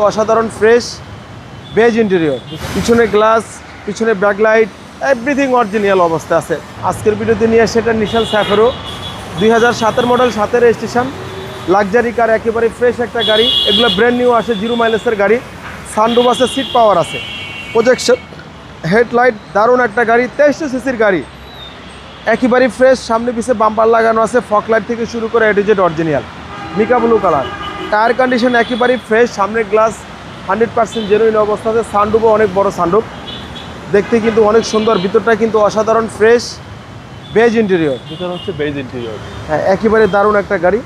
অসাধারণ fresh beige interior, পিছনে glass, পিছনে ব্যাকলাইট, এভরিথিং অরিজিনাল অবস্থা আছে। আজকের ভিডিওতে নিয়ে সেটা নিশান স্যাফেরো 2007-এর মডেল, 7-এর রেজিস্ট্রেশন, লাক্সারি কার, একেবারে ফ্রেশ একটা গাড়ি। এগুলো ব্র্যান্ড নিউ আসে, 0 মাইলেজের গাড়ি। সানরুফ আছে, সিট পাওয়ার আছে, প্রজেকশন হেডলাইট, দারুণ একটা গাড়ি। 2300 সিসির গাড়ি, একেবারে ফ্রেশ। সামনে পিছে বাম্পার লাগানো আছে, ফক লাইট থেকে শুরু করে A to Z original. Mica blue colour, tyre condition একেবারে ফ্রেশ। সামনের গ্লাস 100% জেনুইন অবস্থাতে। সানরুফও অনেক বড় সানরুফ, দেখতে কিন্তু অনেক সুন্দর। ভিতরটা কিন্তু অসাধারণ ফ্রেশ বেজ ইন্টেরিয়র। ভিতর হচ্ছে বেজ ইন্টেরিয়র। হ্যাঁ, একেবারে দারুণ একটা গাড়ি।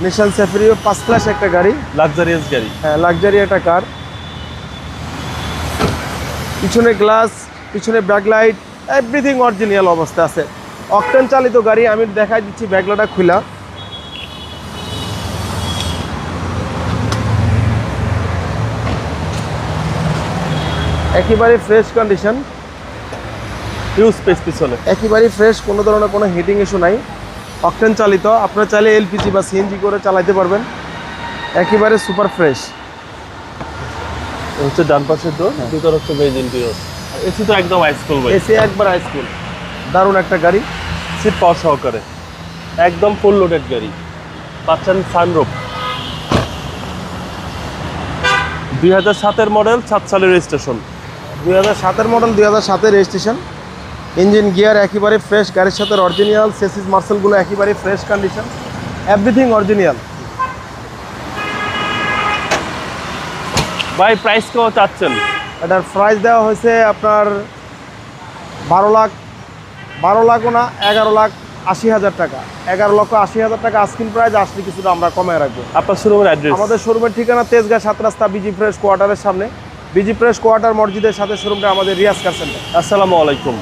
নিশান স্যাফেরিও ফার্স্ট ক্লাস একটা গাড়ি, লাক্সারিয়াস গাড়ি। হ্যাঁ, লাক্সারি একটা কার। পিছনে গ্লাস, পিছনে ব্যাকলাইট, এভরিথিং অরিজিনাল অবস্থা আছে। অকটেন চালিত গাড়ি। আমি দেখাই দিচ্ছি ব্যাকলাইটটা খোলা। একেবারে ফ্রেশ কন্ডিশন, হিউজ স্পেস পিছনে, একেবারে ফ্রেশ, কোনো ধরনের কোনো হিটিং ইস্যু নাই। অকটেন চালিত, আপনারা চাইলে এলপিজি বা সিএনজি করে চালাতে পারবেন। একেবারে সুপার ফ্রেশ। হচ্ছে ডান পাশের ডোর, ভিতর হচ্ছে বেজ ইন্টেরিয়র। এসি তো একদম আইসকুল ভাই, এসি একবার আইসকুল। দারুণ একটা গাড়ি, সিট পাওয়ার সহকারে, একদম ফুল লোডেড গাড়ি। পাচ্ছেন সানরুফ। 2007-এর মডেল, 7 সালের রেজিস্ট্রেশন। 2007-এর মডেল, 2007-এর রেজিস্ট্রেশন। ইঞ্জিন গিয়ার একেবারে ফ্রেশ, গাড়ির সাথে অরিজিনাল। সেসিস মার্সেলগুলো একেবারে ফ্রেশ কন্ডিশন, এভরিথিং অরিজিনাল। ভাই প্রাইস কেউ চাচ্ছেন? এটার প্রাইস দেওয়া হয়েছে আপনার 12 লাখও না, 11,80,000 টাকা। 11,80,000 টাকা আস্কিং প্রাইস। আসলে কিছুটা আমরা কমায় রাখবো। আপনার শোরুমের অ্যাড্রেস? আমাদের শোরুমের ঠিকানা তেজগাঁ 7 রাস্তা, বিজি প্রেস কোয়ার্টারের সামনে। বিজি প্রেস কোয়ার্টার মসজিদের সাথে শোরুমটা আমাদের রিয়াজ কার সেন্টার। আসসালামু আলাইকুম।